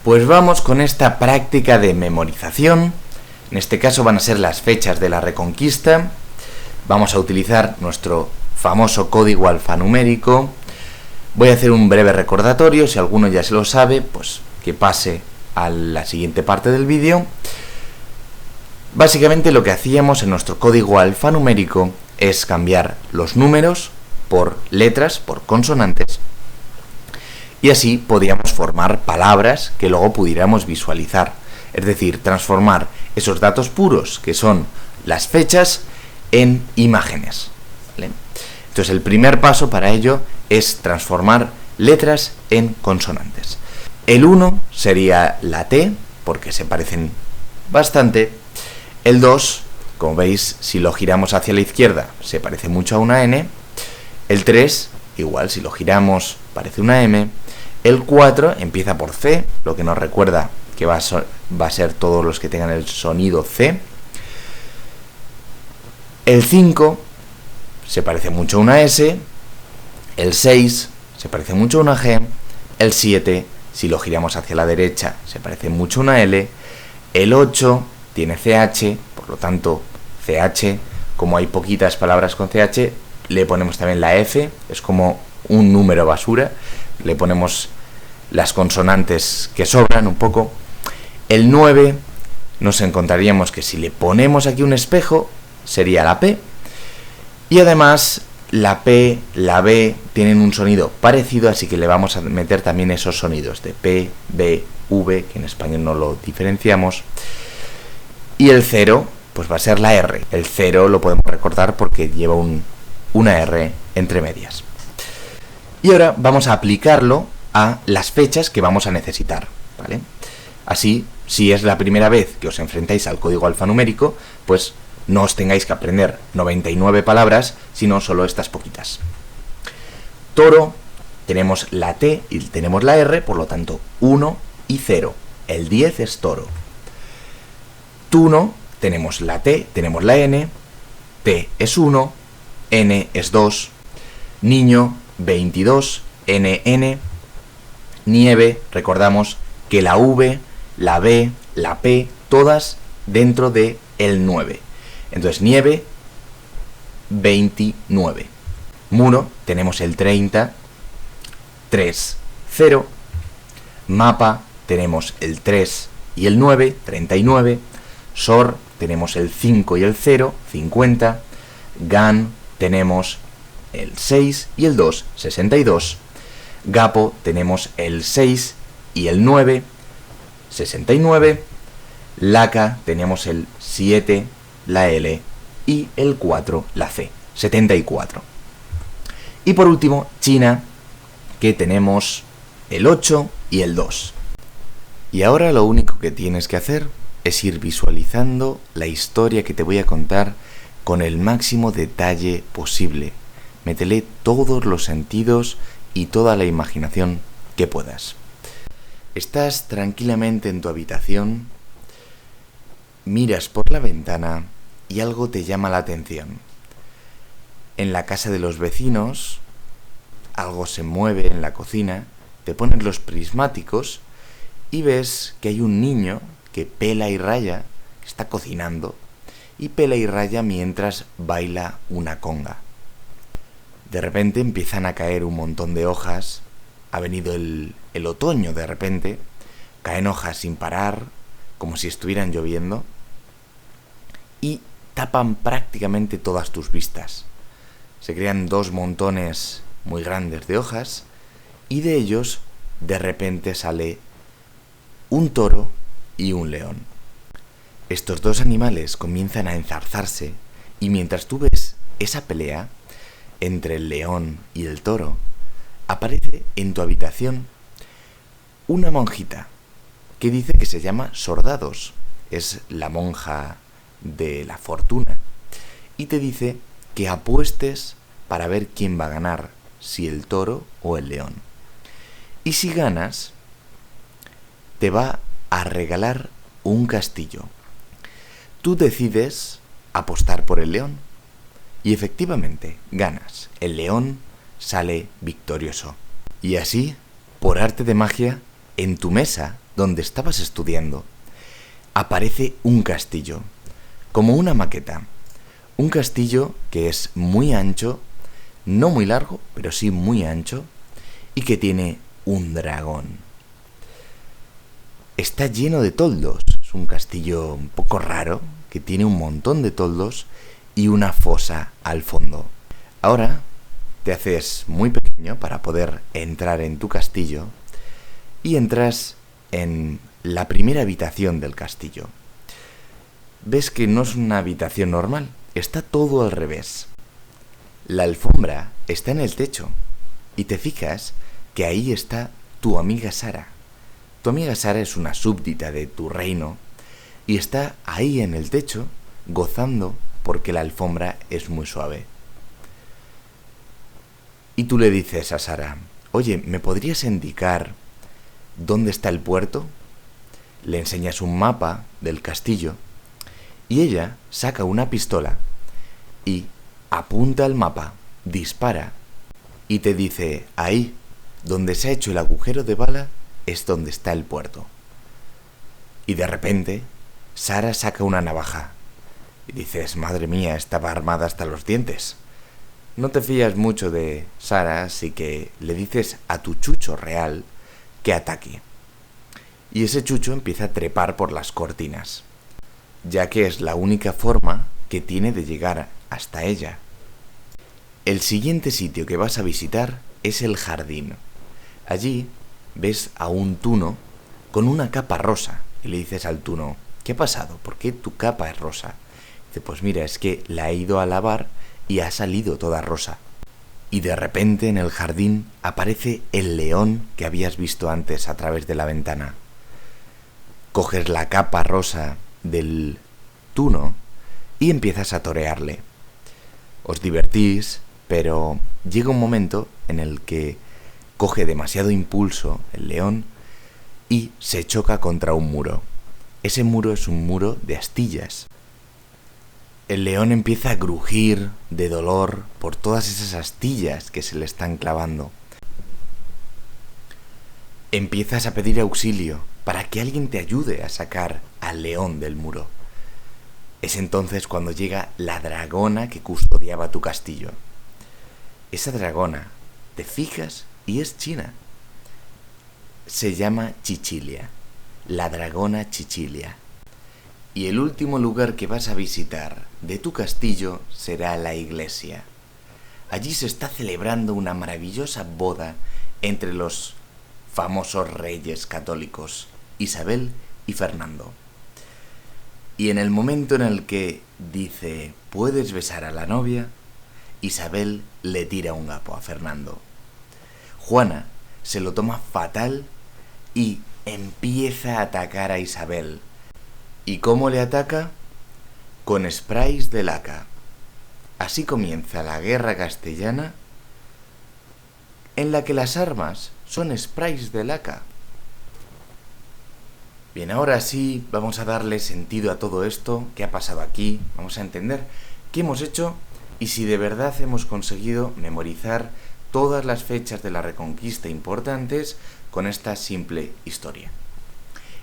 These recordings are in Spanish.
Pues vamos con esta práctica de memorización. En este caso van a ser las fechas de la Reconquista. Vamos a utilizar nuestro famoso código alfanumérico. Voy a hacer un breve recordatorio, si alguno ya se lo sabe, pues que pase a la siguiente parte del vídeo. Básicamente lo que hacíamos en nuestro código alfanumérico es cambiar los números por letras, por consonantes, y así podíamos formar palabras que luego pudiéramos visualizar, es decir, transformar esos datos puros, que son las fechas, en imágenes, ¿vale? Entonces el primer paso para ello es transformar letras en consonantes. El 1 sería la T, porque se parecen bastante. El 2, como veis, si lo giramos hacia la izquierda, se parece mucho a una N. El 3, igual, si lo giramos, parece una M. El 4 empieza por C, lo que nos recuerda que va a ser todos los que tengan el sonido C. El 5 se parece mucho a una S. El 6 se parece mucho a una G. El 7, si lo giramos hacia la derecha, se parece mucho a una L. El 8 tiene CH, por lo tanto, CH, como hay poquitas palabras con CH, le ponemos también la F, es como un número basura, le ponemos las consonantes que sobran un poco. El 9 nos encontraríamos que si le ponemos aquí un espejo, sería la P, y además la P, la B tienen un sonido parecido, así que le vamos a meter también esos sonidos de P, B, V, que en español no lo diferenciamos. Y el 0, pues va a ser la R. El 0 lo podemos recordar porque lleva una R entre medias. Y ahora vamos a aplicarlo a las fechas que vamos a necesitar, ¿vale? Así, si es la primera vez que os enfrentáis al código alfanumérico, pues no os tengáis que aprender 99 palabras, sino solo estas poquitas. Toro, tenemos la T y tenemos la R, por lo tanto 1 y 0. El 10 es toro. Tuno, tenemos la T, tenemos la N, T es 1, N es 2, niño, 22, NN, nieve, recordamos que la V, la B, la P, todas dentro de el 9. Entonces, nieve, 29. Muro, tenemos el 30, 3, 0. Mapa, tenemos el 3 y el 9, 39. SOR, tenemos el 5 y el 0, 50. GAN, tenemos el 6 y el 2, 62. GAPO, tenemos el 6 y el 9, 69. LACA, tenemos el 7, la L y el 4, la C, 74. Y por último, China, que tenemos el 8 y el 2. Y ahora lo único que tienes que hacer es ir visualizando la historia que te voy a contar con el máximo detalle posible. Métele todos los sentidos y toda la imaginación que puedas. Estás tranquilamente en tu habitación, miras por la ventana y algo te llama la atención. En la casa de los vecinos, algo se mueve en la cocina, te pones los prismáticos y ves que hay un niño que pela y raya, que está cocinando, y pela y raya mientras baila una conga. De repente empiezan a caer un montón de hojas, ha venido el otoño de repente, caen hojas sin parar, como si estuvieran lloviendo, y tapan prácticamente todas tus vistas. Se crean dos montones muy grandes de hojas, y de ellos de repente sale un toro y un león. Estos dos animales comienzan a enzarzarse, y mientras tú ves esa pelea entre el león y el toro, aparece en tu habitación una monjita que dice que se llama Sordados, es la monja de la fortuna, y te dice que apuestes para ver quién va a ganar, si el toro o el león. Y si ganas, te va a regalar un castillo. Tú decides apostar por el león y efectivamente ganas. El león sale victorioso. Y así, por arte de magia, en tu mesa, donde estabas estudiando, aparece un castillo, como una maqueta. Un castillo que es muy ancho, no muy largo, pero sí muy ancho, y que tiene un dragón. Está lleno de toldos. Es un castillo un poco raro, que tiene un montón de toldos y una fosa al fondo. Ahora te haces muy pequeño para poder entrar en tu castillo y entras en la primera habitación del castillo. Ves que no es una habitación normal, está todo al revés. La alfombra está en el techo y te fijas que ahí está tu amiga Sara. Tu amiga Sara es una súbdita de tu reino y está ahí en el techo gozando porque la alfombra es muy suave. Y tú le dices a Sara: oye, ¿me podrías indicar dónde está el puerto? Le enseñas un mapa del castillo y ella saca una pistola y apunta al mapa, dispara y te dice: ahí, donde se ha hecho el agujero de bala, es donde está el puerto. Y de repente, Sara saca una navaja y dices: madre mía, estaba armada hasta los dientes. No te fías mucho de Sara, así que le dices a tu chucho real que ataque. Y ese chucho empieza a trepar por las cortinas, ya que es la única forma que tiene de llegar hasta ella. El siguiente sitio que vas a visitar es el jardín. Allí ves a un tuno con una capa rosa y le dices al tuno: ¿qué ha pasado? ¿Por qué tu capa es rosa? Dice: pues mira, es que la he ido a lavar y ha salido toda rosa. Y de repente en el jardín aparece el león que habías visto antes a través de la ventana. Coges la capa rosa del tuno y empiezas a torearle. Os divertís, pero llega un momento en el que coge demasiado impulso el león y se choca contra un muro. Ese muro es un muro de astillas. El león empieza a crujir de dolor por todas esas astillas que se le están clavando. Empiezas a pedir auxilio para que alguien te ayude a sacar al león del muro. Es entonces cuando llega la dragona que custodiaba tu castillo. Esa dragona, te fijas y es china. Se llama Chichilia, la dragona Chichilia. Y el último lugar que vas a visitar de tu castillo será la iglesia. Allí se está celebrando una maravillosa boda entre los famosos reyes católicos, Isabel y Fernando. Y en el momento en el que dice: puedes besar a la novia, Isabel le tira un gapo a Fernando. Juana se lo toma fatal y empieza a atacar a Isabel. ¿Y cómo le ataca? Con sprays de laca. Así comienza la guerra castellana, en la que las armas son sprays de laca. Bien, ahora sí vamos a darle sentido a todo esto, qué ha pasado aquí, vamos a entender qué hemos hecho y si de verdad hemos conseguido memorizar todas las fechas de la Reconquista importantes con esta simple historia.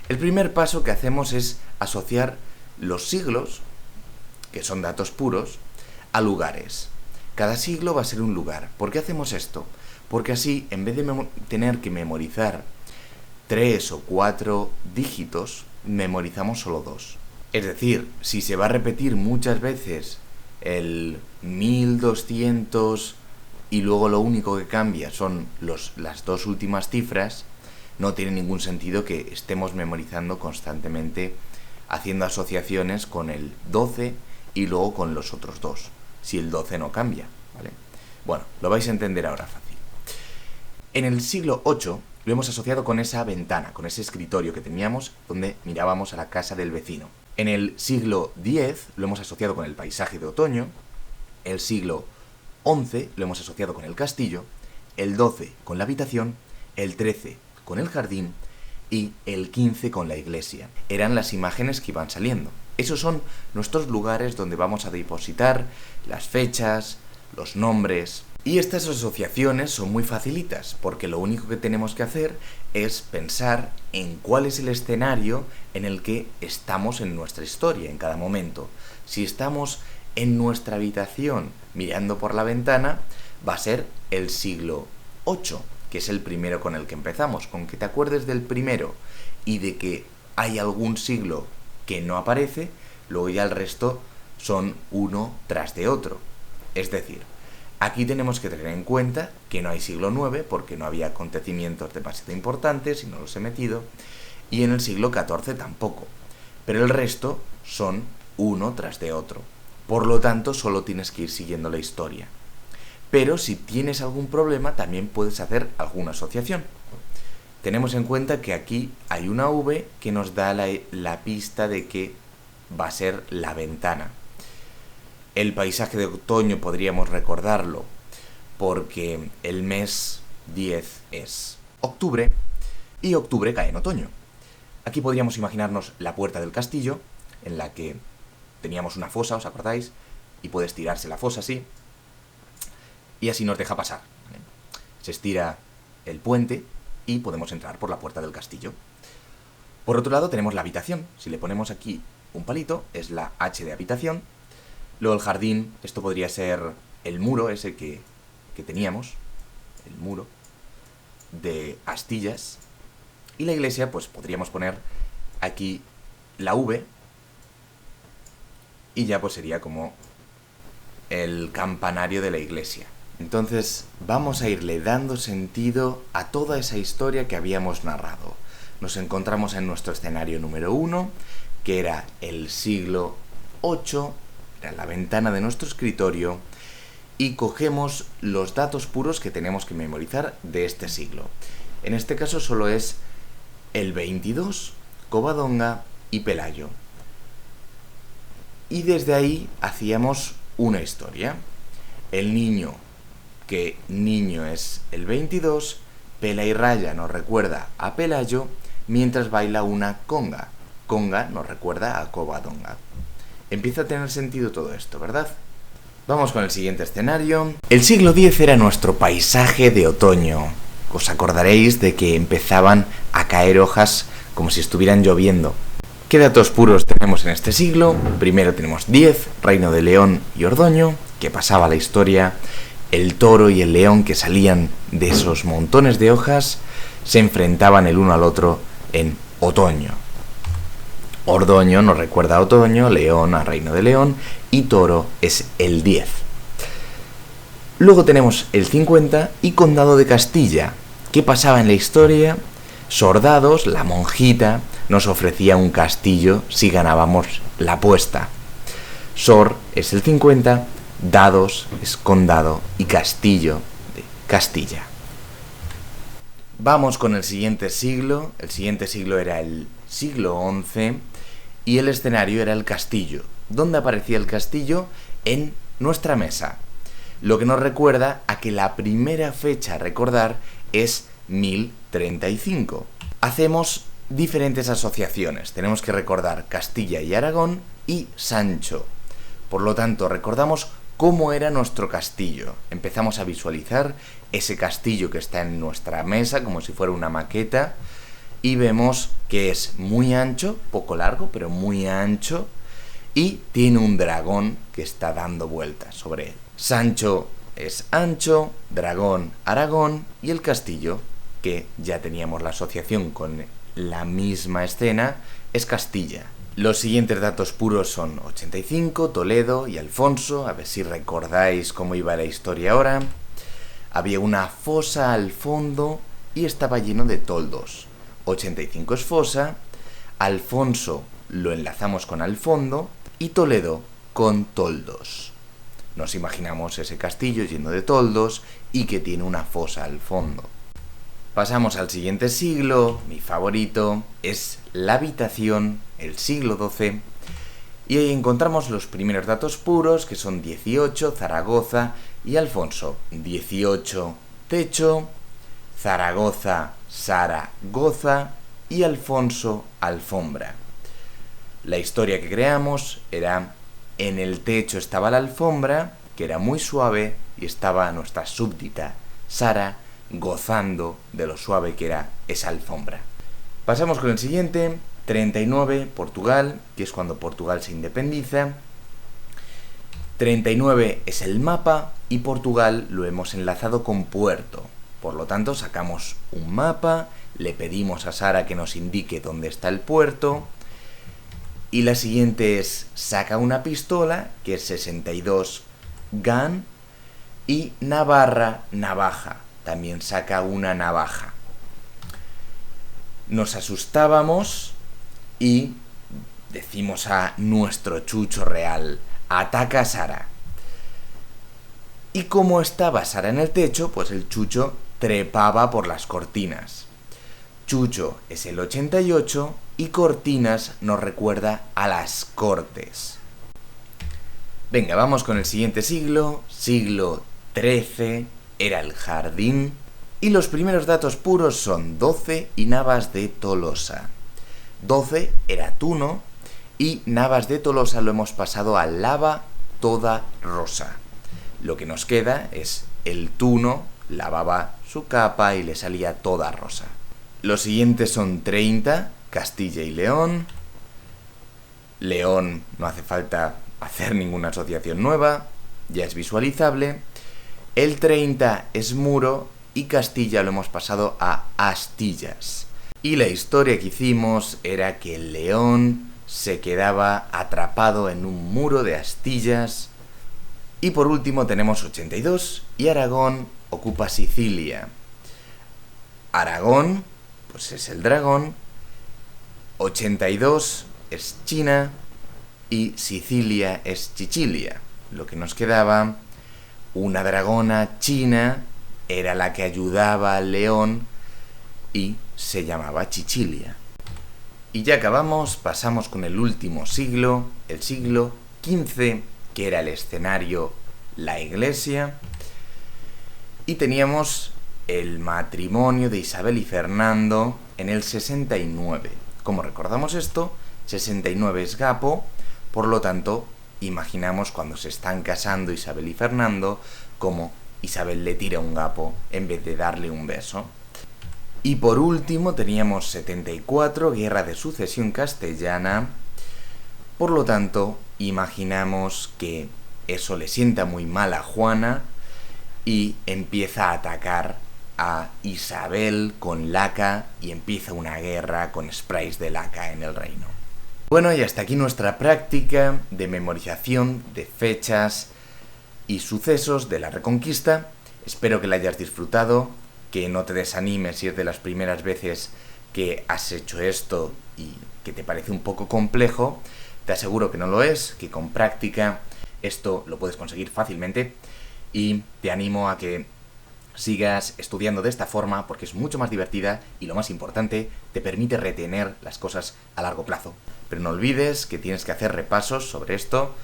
El primer paso que hacemos es asociar los siglos, que son datos puros, a lugares. Cada siglo va a ser un lugar. ¿Por qué hacemos esto? Porque así, en vez de tener que memorizar 3 o 4 dígitos, memorizamos solo 2. Es decir, si se va a repetir muchas veces el 1200 y luego lo único que cambia son las dos últimas cifras, no tiene ningún sentido que estemos memorizando constantemente, haciendo asociaciones con el 12 y luego con los otros dos, si el 12 no cambia, ¿vale? Bueno, lo vais a entender ahora fácil. En el siglo VIII lo hemos asociado con esa ventana, con ese escritorio que teníamos donde mirábamos a la casa del vecino. En el siglo X lo hemos asociado con el paisaje de otoño, el siglo XI lo hemos asociado con el castillo, el XII con la habitación, el XIII con el jardín y el XV con la iglesia. Eran las imágenes que iban saliendo. Esos son nuestros lugares donde vamos a depositar las fechas, los nombres. Y estas asociaciones son muy facilitas, porque lo único que tenemos que hacer es pensar en cuál es el escenario en el que estamos en nuestra historia en cada momento. Si estamos en nuestra habitación mirando por la ventana, va a ser el siglo VIII, que es el primero con el que empezamos. Con que te acuerdes del primero y de que hay algún siglo que no aparece, luego ya el resto son uno tras de otro. Es decir, aquí tenemos que tener en cuenta que no hay siglo IX porque no había acontecimientos demasiado importantes y no los he metido, y en el siglo XIV tampoco, pero el resto son uno tras de otro. Por lo tanto, solo tienes que ir siguiendo la historia. Pero si tienes algún problema, también puedes hacer alguna asociación. Tenemos en cuenta que aquí hay una V que nos da la pista de que va a ser la ventana. El paisaje de otoño podríamos recordarlo porque el mes 10 es octubre y octubre cae en otoño. Aquí podríamos imaginarnos la puerta del castillo en la que teníamos una fosa, ¿os acordáis? Y puede estirarse la fosa así y así nos deja pasar, ¿vale? Se estira el puente y podemos entrar por la puerta del castillo. Por otro lado tenemos la habitación. Si le ponemos aquí un palito, es la H de habitación. Luego el jardín, esto podría ser el muro ese que teníamos, el muro de astillas. Y la iglesia, pues podríamos poner aquí la V y ya pues sería como el campanario de la iglesia. Entonces vamos a irle dando sentido a toda esa historia que habíamos narrado. Nos encontramos en nuestro escenario número 1, que era el siglo VIII, era la ventana de nuestro escritorio, y cogemos los datos puros que tenemos que memorizar de este siglo. En este caso solo es el 22, Covadonga y Pelayo. Y desde ahí hacíamos una historia. El niño, que niño es el 22, Pela y Raya nos recuerda a Pelayo, mientras baila una conga. Conga nos recuerda a Covadonga. Empieza a tener sentido todo esto, ¿verdad? Vamos con el siguiente escenario. El siglo X era nuestro paisaje de otoño. Os acordaréis de que empezaban a caer hojas como si estuvieran lloviendo. ¿Qué datos puros tenemos en este siglo? Primero tenemos 10, Reino de León y Ordoño, que pasaba la historia. El toro y el león que salían de esos montones de hojas se enfrentaban el uno al otro en otoño. Ordoño nos recuerda a otoño, León a Reino de León y toro es el 10. Luego tenemos el 50 y Condado de Castilla. ¿Qué pasaba en la historia? Sordados, la monjita, nos ofrecía un castillo si ganábamos la apuesta. Sor es el 50, dados es condado y castillo de Castilla. Vamos con el siguiente siglo. El siguiente siglo era el siglo XI y el escenario era el castillo. ¿Dónde aparecía el castillo? En nuestra mesa. Lo que nos recuerda a que la primera fecha a recordar es 1035. Hacemos diferentes asociaciones. Tenemos que recordar Castilla y Aragón y Sancho. Por lo tanto, recordamos cómo era nuestro castillo. Empezamos a visualizar ese castillo que está en nuestra mesa como si fuera una maqueta y vemos que es muy ancho, poco largo, pero muy ancho, y tiene un dragón que está dando vueltas sobre él. Sancho es ancho, dragón, Aragón, y el castillo, que ya teníamos la asociación con la misma escena, es Castilla. Los siguientes datos puros son 85, Toledo y Alfonso. A ver si recordáis cómo iba la historia ahora. Había una fosa al fondo y estaba lleno de toldos. 85 es fosa, Alfonso lo enlazamos con al fondo y Toledo con toldos. Nos imaginamos ese castillo lleno de toldos y que tiene una fosa al fondo. Pasamos al siguiente siglo, mi favorito, es la habitación, el siglo XII, y ahí encontramos los primeros datos puros, que son 18, Zaragoza y Alfonso. 18, techo, Zaragoza, Sara, goza, y Alfonso, alfombra. La historia que creamos era, en el techo estaba la alfombra, que era muy suave, y estaba nuestra súbdita, Sara, gozando de lo suave que era esa alfombra. Pasamos con el siguiente, 39, Portugal, que es cuando Portugal se independiza. 39 es el mapa y Portugal lo hemos enlazado con puerto. Por lo tanto, sacamos un mapa, le pedimos a Sara que nos indique dónde está el puerto. Y la siguiente es, saca una pistola, que es 62 gun, y Navarra, navaja, también saca una navaja. Nos asustábamos y decimos a nuestro chucho real, ataca a Sara. Y como estaba Sara en el techo, pues el chucho trepaba por las cortinas. Chucho es el 88 y cortinas nos recuerda a las cortes. Venga, vamos con el siguiente siglo, siglo XIII, era el jardín. Y los primeros datos puros son 12 y Navas de Tolosa. 12 era Tuno y Navas de Tolosa lo hemos pasado a lava toda rosa. Lo que nos queda es el Tuno, lavaba su capa y le salía toda rosa. Los siguientes son 30, Castilla y León. León no hace falta hacer ninguna asociación nueva, ya es visualizable. El 30 es Muro y Castilla lo hemos pasado a Astillas. Y la historia que hicimos era que el león se quedaba atrapado en un muro de Astillas. Y por último tenemos 82 y Aragón ocupa Sicilia. Aragón, pues es el dragón. 82 es China y Sicilia es Chichilia. Lo que nos quedaba, una dragona china era la que ayudaba al león y se llamaba Chichilia. Y ya acabamos, pasamos con el último siglo, el siglo XV, que era el escenario, la iglesia. Y teníamos el matrimonio de Isabel y Fernando en el 69. Como recordamos esto, 69 es Gapo, por lo tanto, imaginamos cuando se están casando Isabel y Fernando, como Isabel le tira un gapo en vez de darle un beso. Y por último teníamos 74, Guerra de Sucesión Castellana. Por lo tanto, imaginamos que eso le sienta muy mal a Juana y empieza a atacar a Isabel con laca y empieza una guerra con sprays de laca en el reino. Bueno, y hasta aquí nuestra práctica de memorización de fechas y sucesos de la Reconquista. Espero que la hayas disfrutado, que no te desanimes si es de las primeras veces que has hecho esto y que te parece un poco complejo. Te aseguro que no lo es, que con práctica esto lo puedes conseguir fácilmente y te animo a que sigas estudiando de esta forma porque es mucho más divertida y lo más importante, te permite retener las cosas a largo plazo. Pero no olvides que tienes que hacer repasos sobre esto,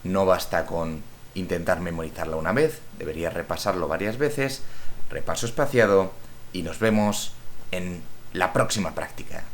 no basta con intentar memorizarlo una vez, deberías repasarlo varias veces, repaso espaciado y nos vemos en la próxima práctica.